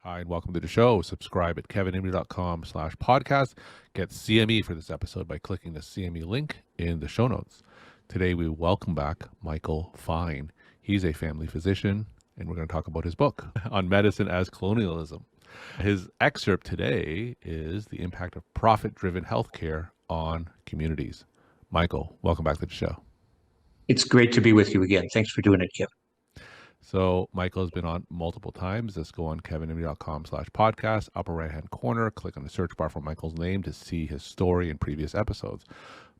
Hi, and welcome to the show. Subscribe at kevinimley.com/podcast. Get CME for this episode by clicking the CME link in the show notes. Today, we welcome back Michael Fine. He's a family physician, and we're going to talk about his book on medicine as colonialism. His excerpt today is the impact of profit-driven healthcare on communities. Michael, welcome back to the show. It's great to be with you again. Thanks for doing it, Kevin. So Michael has been on multiple times. Let's go on kevinimley.com/podcast, upper right-hand corner, click on the search bar for Michael's name to see his story in previous episodes.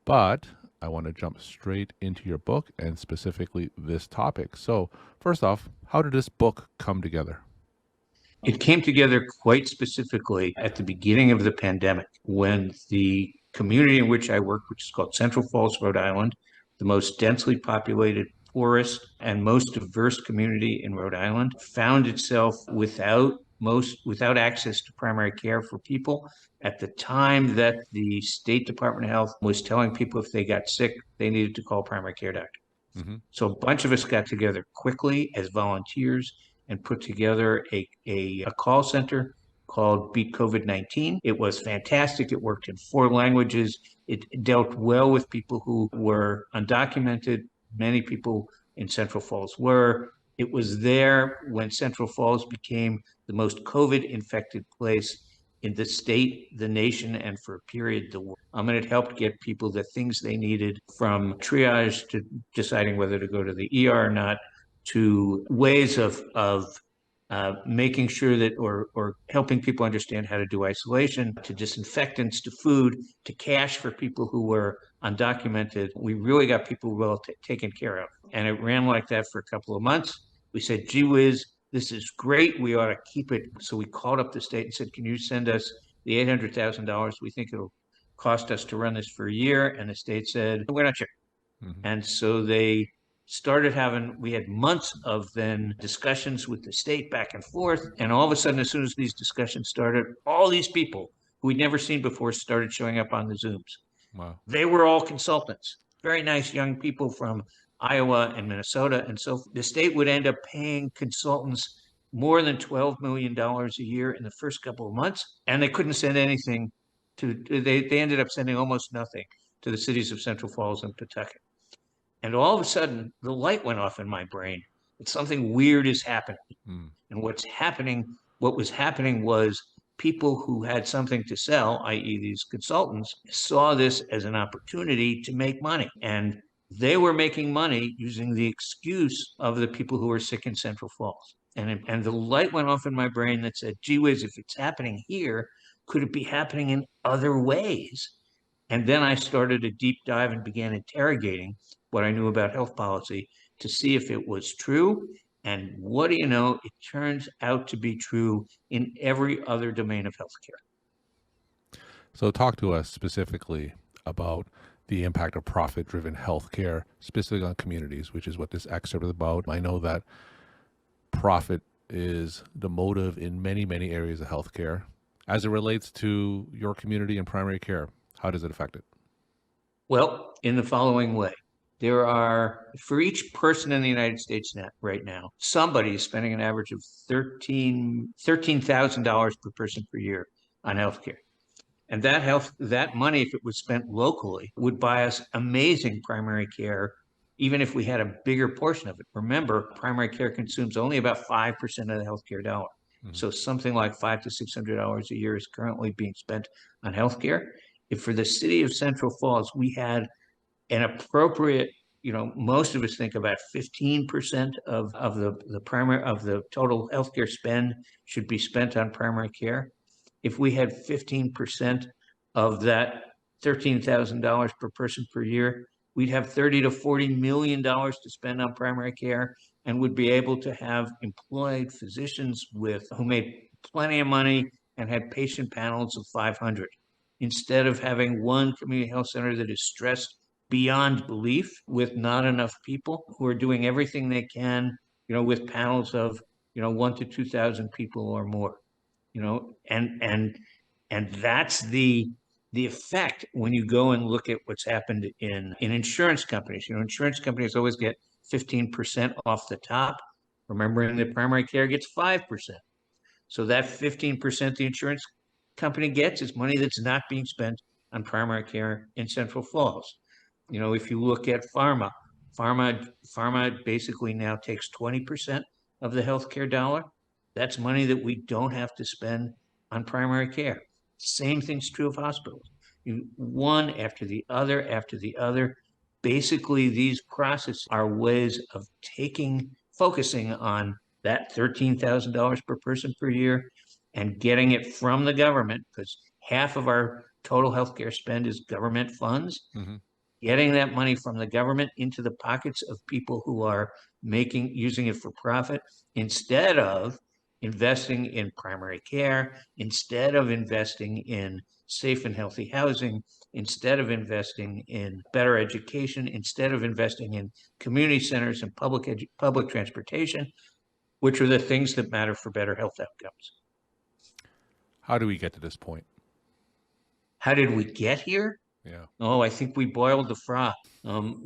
But I want to jump straight into your book and specifically this topic. So first off, how did this book come together? It came together quite specifically at the beginning of the pandemic when the community in which I work, which is called Central Falls, Rhode Island, the most densely populated, poorest, and most diverse community in Rhode Island, found itself without access to primary care for people at the time that the State Department of Health was telling people if they got sick, they needed to call a primary care doctor. Mm-hmm. So a bunch of us got together quickly as volunteers and put together a call center called Beat COVID-19. It was fantastic. It worked in 4 languages. It dealt well with people who were undocumented. Many people in Central Falls were. It was there when Central Falls became the most COVID-infected place in the state, the nation, and for a period, the world. And it helped get people the things they needed, from triage to deciding whether to go to the ER or not, to ways of making sure that, or helping people understand how to do isolation, to disinfectants, to food, to cash for people who were undocumented. We really got people well taken care of. And it ran like that for a couple of months. We said, gee whiz, this is great. We ought to keep it. So we called up the state and said, can you send us the $800,000 we think it'll cost us to run this for a year? And the state said, we're not sure. Mm-hmm. And so they started we had months of then discussions with the state back and forth. And all of a sudden, as soon as these discussions started, all these people who we'd never seen before started showing up on the Zooms. Wow. They were all consultants, very nice young people from Iowa and Minnesota. And so the state would end up paying consultants more than $12 million a year in the first couple of months. And they couldn't send anything they ended up sending almost nothing to the cities of Central Falls and Pawtucket. And all of a sudden, the light went off in my brain. That something weird is happening. Mm. And what was happening was people who had something to sell, i.e. these consultants, saw this as an opportunity to make money. And they were making money using the excuse of the people who were sick in Central Falls. And the light went off in my brain that said, gee whiz, if it's happening here, could it be happening in other ways? And then I started a deep dive and began interrogating what I knew about health policy to see if it was true. And what do you know? It turns out to be true in every other domain of healthcare. So talk to us specifically about the impact of profit-driven healthcare, specifically on communities, which is what this excerpt is about. I know that profit is the motive in many, many areas of healthcare. As it relates to your community and primary care, how does it affect it? Well, in the following way. There are, for each person in the United States right now, somebody is spending an average of $13,000 per person per year on healthcare. And that money, if it was spent locally, would buy us amazing primary care, even if we had a bigger portion of it. Remember, primary care consumes only about 5% of the healthcare dollar. Mm-hmm. So something like $500 to $600 a year is currently being spent on healthcare. If for the city of Central Falls, we had an appropriate, most of us think about 15% of the total healthcare spend should be spent on primary care. If we had 15% of that $13,000 per person per year, we'd have $30 to $40 million to spend on primary care, and would be able to have employed physicians who made plenty of money and had patient panels of 500. Instead of having one community health center that is stressed beyond belief with not enough people who are doing everything they can, with panels of, 1,000 to 2,000 people or more, and that's the effect when you go and look at what's happened in insurance companies. Insurance companies always get 15% off the top, remembering that primary care gets 5%. So that 15% the insurance company gets is money that's not being spent on primary care in Central Falls. If you look at pharma basically now takes 20% of the healthcare dollar. That's money that we don't have to spend on primary care. Same thing's true of hospitals. One after the other. Basically, these processes are ways of focusing on that $13,000 per person per year and getting it from the government, because half of our total healthcare spend is government funds, Mm-hmm. getting that money from the government into the pockets of people who are using it for profit, instead of investing in primary care, instead of investing in safe and healthy housing, instead of investing in better education, instead of investing in community centers and public transportation, which are the things that matter for better health outcomes. How do we get to this point? How did we get here? Yeah. Oh, I think we boiled the frog.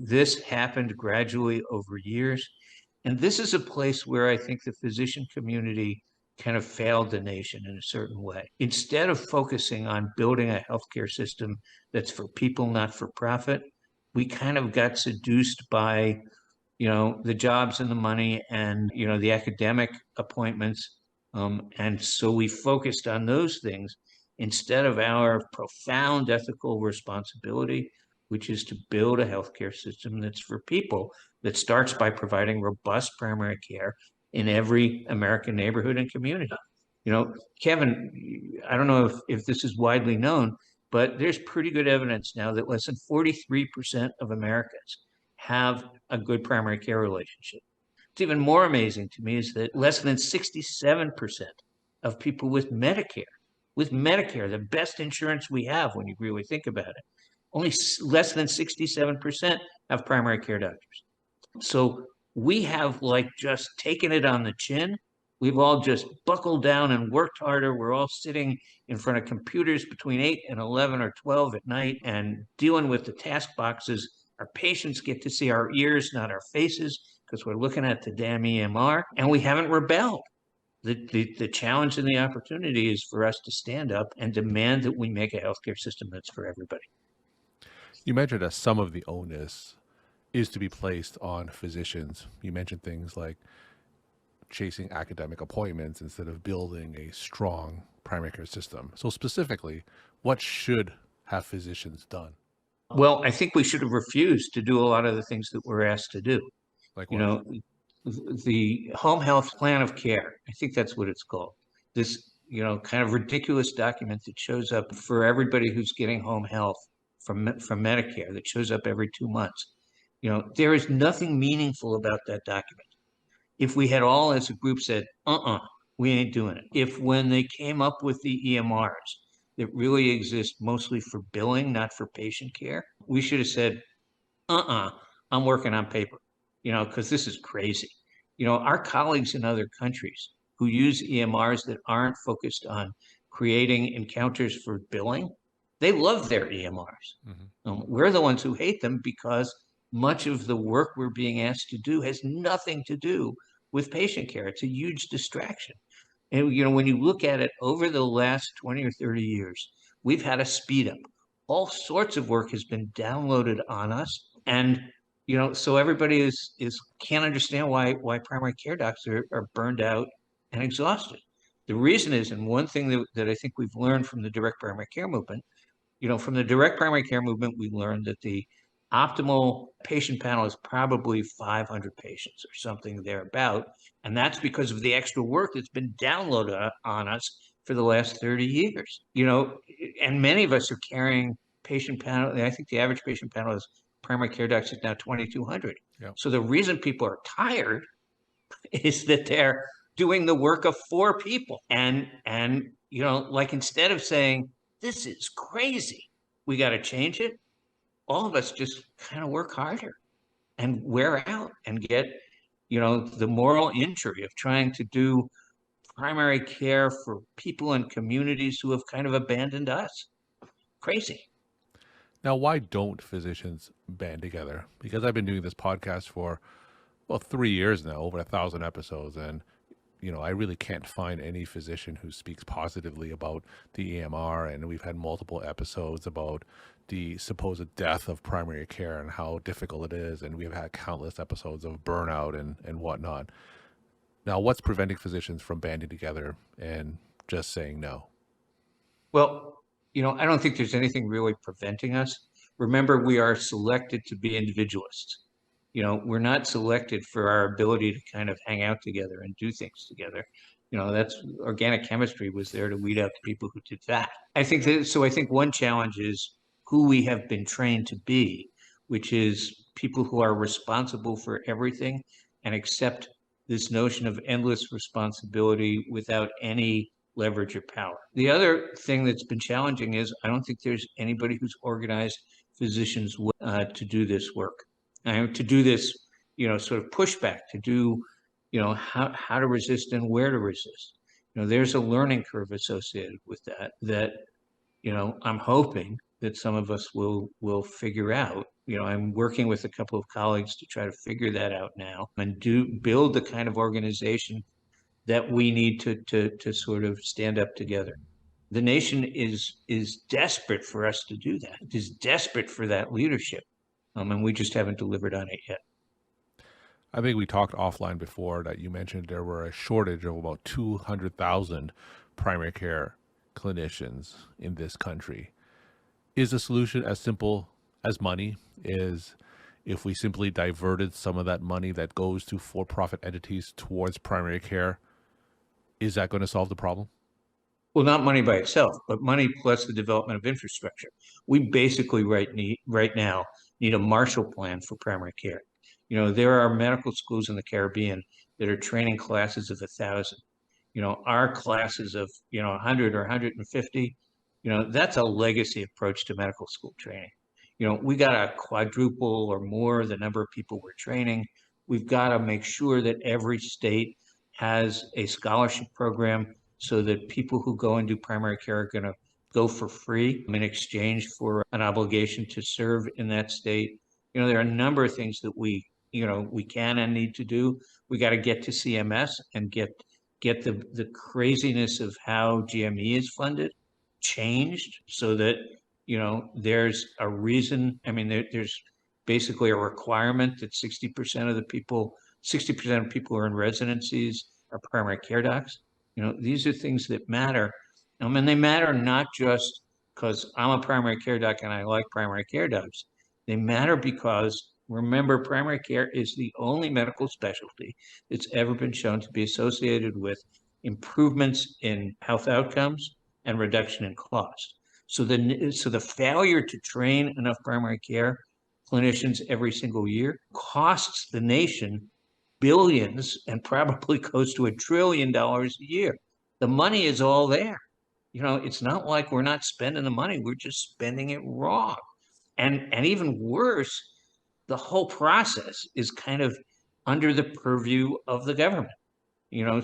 This happened gradually over years. And this is a place where I think the physician community kind of failed the nation in a certain way. Instead of focusing on building a healthcare system that's for people, not for profit, we kind of got seduced by the jobs and the money and the academic appointments, and so we focused on those things instead of our profound ethical responsibility, which is to build a healthcare system that's for people, that starts by providing robust primary care in every American neighborhood and community. Kevin, I don't know if this is widely known, but there's pretty good evidence now that less than 43% of Americans have a good primary care relationship. What's even more amazing to me is that less than 67% of people with Medicare, the best insurance we have when you really think about it, only less than 67% have primary care doctors. So we have just taken it on the chin. We've all just buckled down and worked harder. We're all sitting in front of computers between 8 and 11 or 12 at night and dealing with the task boxes. Our patients get to see our ears, not our faces, because we're looking at the damn EMR, and we haven't rebelled. The challenge and the opportunity is for us to stand up and demand that we make a healthcare system that's for everybody. You mentioned that some of the onus is to be placed on physicians. You mentioned things like chasing academic appointments instead of building a strong primary care system. So specifically, what should have physicians done? Well, I think we should have refused to do a lot of the things that we're asked to do. Like You what? know, the home health plan of care, I think that's what it's called. This, kind of ridiculous document that shows up for everybody who's getting home health from Medicare, that shows up every 2 months. There is nothing meaningful about that document. If we had all as a group said, we ain't doing it. If when they came up with the EMRs that really exist mostly for billing, not for patient care, we should have said, I'm working on paper, because this is crazy. Our colleagues in other countries who use EMRs that aren't focused on creating encounters for billing, they love their EMRs. Mm-hmm. We're the ones who hate them because much of the work we're being asked to do has nothing to do with patient care. It's a huge distraction. And when you look at it over the last 20 or 30 years, we've had a speed up. All sorts of work has been downloaded on us. And so everybody is can't understand why primary care doctors are burned out and exhausted. The reason is, and one thing that I think we've learned from the direct primary care movement, from the direct primary care movement, we learned that the optimal patient panel is probably 500 patients or something thereabout. And that's because of the extra work that's been downloaded on us for the last 30 years. And many of us are carrying patient panel. I think the average patient panel is primary care docs is now 2,200. Yep. So the reason people are tired is that they're doing the work of 4 people. And instead of saying, this is crazy, we got to change it, all of us just kind of work harder and wear out and get, the moral injury of trying to do primary care for people in communities who have kind of abandoned us. Crazy. Now, why don't physicians band together? Because I've been doing this podcast for, 3 years now, over 1,000 episodes. And I really can't find any physician who speaks positively about the EMR. And we've had multiple episodes about the supposed death of primary care and how difficult it is. And we've had countless episodes of burnout and whatnot. Now, what's preventing physicians from banding together and just saying no? Well, I don't think there's anything really preventing us. Remember, we are selected to be individualists. We're not selected for our ability to kind of hang out together and do things together. That's organic chemistry was there to weed out the people who did that. I think one challenge is who we have been trained to be, which is people who are responsible for everything and accept this notion of endless responsibility without any leverage or power. The other thing that's been challenging is I don't think there's anybody who's organized physicians to do this work, to do this, sort of pushback, to do, how to resist and where to resist. There's a learning curve associated with that I'm hoping that some of us will figure out. I'm working with a couple of colleagues to try to figure that out now and build the kind of organization that we need to sort of stand up together. The nation is desperate for us to do that. It is desperate for that leadership, and we just haven't delivered on it yet. I think we talked offline before that you mentioned there were a shortage of about 200,000 primary care clinicians in this country. Is the solution as simple as money? Is if we simply diverted some of that money that goes to for-profit entities towards primary care, is that going to solve the problem? Well, not money by itself, but money plus the development of infrastructure. We basically right now need a Marshall Plan for primary care. There are medical schools in the Caribbean that are training classes of 1,000. Our classes of 100 or 150. That's a legacy approach to medical school training. We got to quadruple or more the number of people we're training. We've got to make sure that every state has a scholarship program so that people who go and do primary care are going to go for free in exchange for an obligation to serve in that state. There are a number of things that we can and need to do. We got to get to CMS and get the craziness of how GME is funded changed so that there's a reason. I mean, there's basically a requirement that 60% of people who are in residencies are primary care docs. These are things that matter. And they matter not just because I'm a primary care doc and I like primary care docs. They matter because remember, primary care is the only medical specialty that's ever been shown to be associated with improvements in health outcomes and reduction in cost. So the failure to train enough primary care clinicians every single year costs the nation billions and probably close to $1 trillion a year. The money is all there. It's not like we're not spending the money, we're just spending it wrong. And even worse, the whole process is kind of under the purview of the government.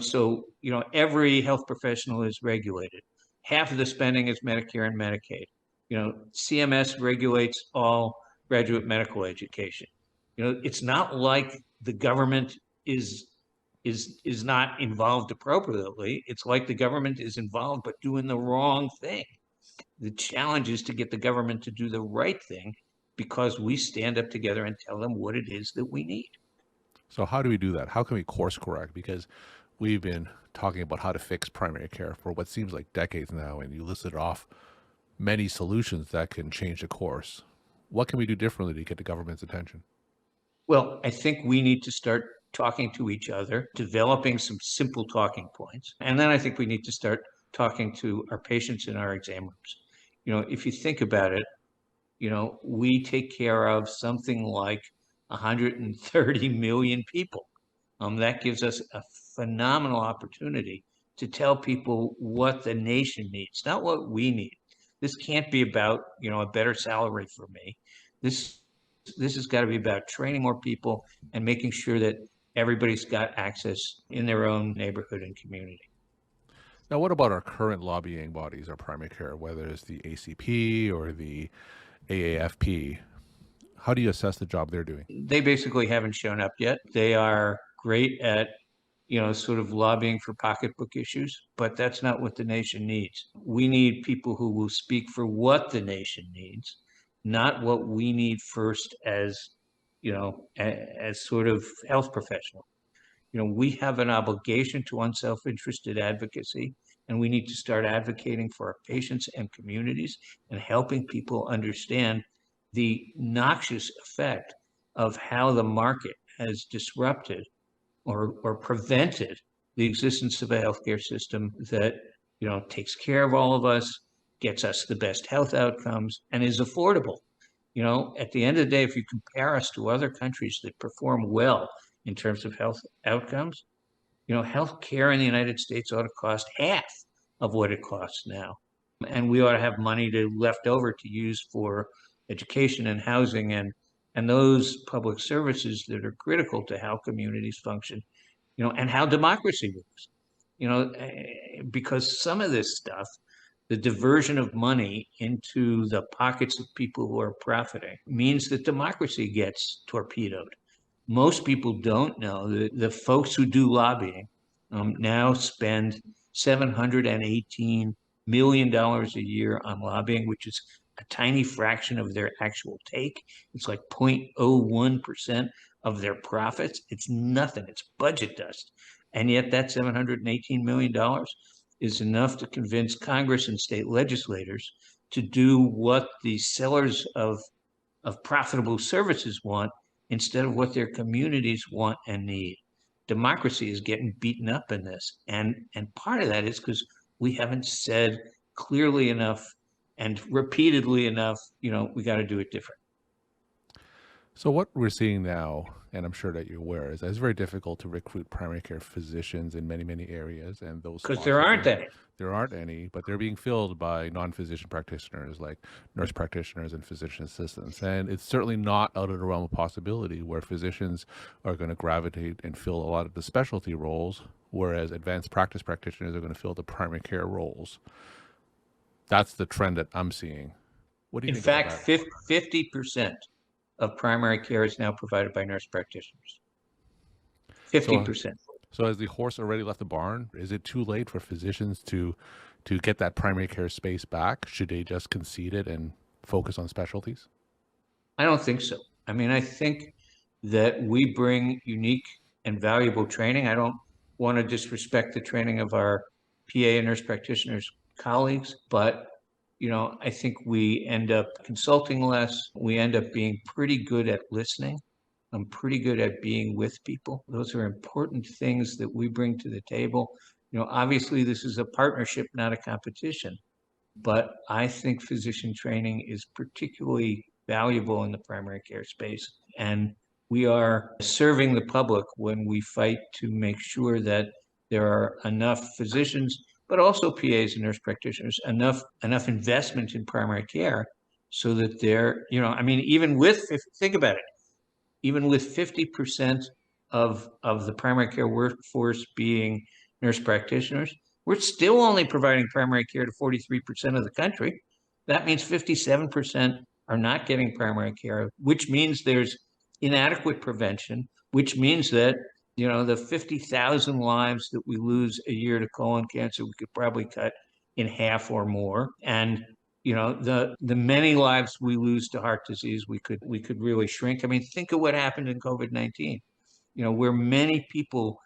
So every health professional is regulated. Half of the spending is Medicare and Medicaid. CMS regulates all graduate medical education. It's not like the government is not involved appropriately. It's like the government is involved but doing the wrong thing. The challenge is to get the government to do the right thing because we stand up together and tell them what it is that we need. So how do we do that? How can we course correct? Because we've been talking about how to fix primary care for what seems like decades now, and you listed off many solutions that can change the course. What can we do differently to get the government's attention? Well, I think we need to start talking to each other, developing some simple talking points. And then I think we need to start talking to our patients in our exam rooms. If you think about it, we take care of something like 130 million people. That gives us a phenomenal opportunity to tell people what the nation needs, not what we need. This can't be about, a better salary for me. This has got to be about training more people and making sure that everybody's got access in their own neighborhood and community. Now, what about our current lobbying bodies, our primary care, whether it's the ACP or the AAFP? How do you assess the job they're doing? They basically haven't shown up yet. They are great at sort of lobbying for pocketbook issues, but that's not what the nation needs. We need people who will speak for what the nation needs, not what we need first as sort of health professional. We have an obligation to unself-interested advocacy, and we need to start advocating for our patients and communities and helping people understand the noxious effect of how the market has disrupted or prevented the existence of a healthcare system that takes care of all of us, gets us the best health outcomes, and is affordable. At the end of the day, if you compare us to other countries that perform well in terms of health outcomes, health care in the United States ought to cost half of what it costs now. And we ought to have money left over to use for education and housing and those public services that are critical to how communities function, and how democracy works. Because some of this stuff, the diversion of money into the pockets of people who are profiting, means that democracy gets torpedoed. Most people don't know that the folks who do lobbying now spend $718 million a year on lobbying, which is a tiny fraction of their actual take. It's like 0.01% of their profits. It's nothing. It's budget dust. And yet that $718 million is enough to convince Congress and state legislators to do what the sellers of profitable services want instead of what their communities want and need. Democracy is getting beaten up in this. And part of that is because we haven't said clearly enough and repeatedly enough, we got to do it different. So what we're seeing now, and I'm sure that you're aware, is that it's very difficult to recruit primary care physicians in many, many areas. And those because there aren't any. There aren't any, but they're being filled by non-physician practitioners like nurse practitioners and physician assistants. And it's certainly not out of the realm of possibility where physicians are going to gravitate and fill a lot of the specialty roles, whereas advanced practice practitioners are going to fill the primary care roles. That's the trend that I'm seeing. What do you think about that? In fact, 50% of primary care is now provided by nurse practitioners. 50%. So has the horse already left the barn? Is it too late for physicians to get that primary care space back? Should they just concede it and focus on specialties? I don't think so. I mean, I think that we bring unique and valuable training. I don't want to disrespect the training of our PA and nurse practitioners colleagues, but I think we end up consulting less. We end up being pretty good at listening. I'm pretty good at being with people. Those are important things that we bring to the table. Obviously this is a partnership, not a competition, but I think physician training is particularly valuable in the primary care space. And we are serving the public when we fight to make sure that there are enough physicians, but also PAs and nurse practitioners, enough investment in primary care so that they're, even with, think about it, even with 50% of the primary care workforce being nurse practitioners, we're still only providing primary care to 43% of the country. That means 57% are not getting primary care, which means there's inadequate prevention, which means that the 50,000 lives that we lose a year to colon cancer, we could probably cut in half or more. And the many lives we lose to heart disease, we could really shrink. I mean, think of what happened in COVID-19, where many people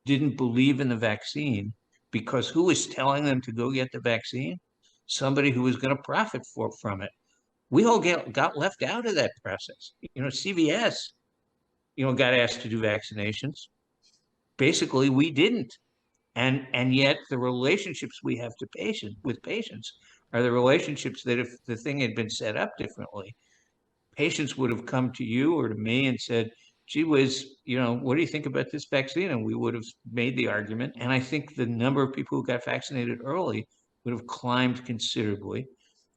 didn't believe in the vaccine because who was telling them to go get the vaccine? Somebody who was going to profit from it. We all got left out of that process. CVS, got asked to do vaccinations. Basically, we didn't. And yet the relationships we have with patients are the relationships that if the thing had been set up differently, patients would have come to you or to me and said, gee whiz, what do you think about this vaccine? And we would have made the argument. And I think the number of people who got vaccinated early would have climbed considerably.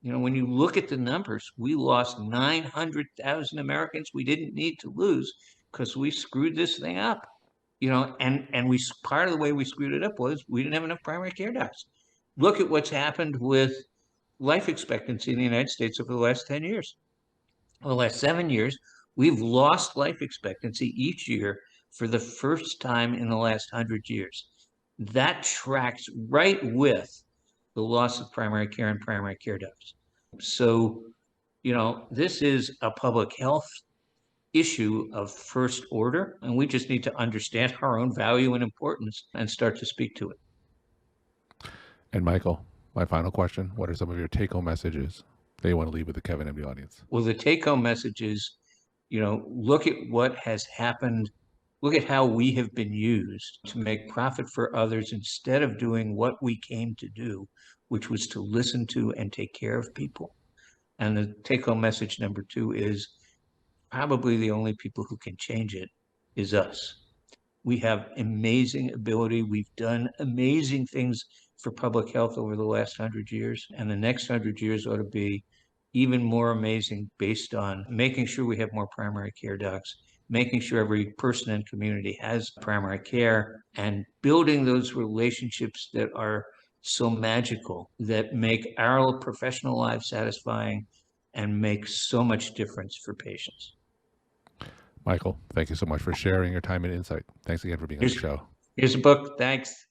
When you look at the numbers, we lost 900,000 Americans we didn't need to lose because we screwed this thing up. And we part of the way we screwed it up was we didn't have enough primary care docs. Look at what's happened with life expectancy in the United States over the last 10 years. Over the last 7 years, we've lost life expectancy each year for the first time in the last 100 years. That tracks right with the loss of primary care and primary care dogs. So, this is a public health issue of first order, and we just need to understand our own value and importance and start to speak to it. And Michael, my final question, what are some of your take-home messages that you want to leave with the Kevin MD audience? Well, the take-home message is, look at what has happened. Look at how we have been used to make profit for others instead of doing what we came to do, which was to listen to and take care of people. And the take-home message number 2 is probably the only people who can change it is us. We have amazing ability. We've done amazing things for public health over the last 100 years, and the next 100 years ought to be even more amazing based on making sure we have more primary care docs, making sure every person in community has primary care, and building those relationships that are so magical, that make our professional lives satisfying and make so much difference for patients. Michael, thank you so much for sharing your time and insight. Thanks again for being on the show. Here's a book. Thanks.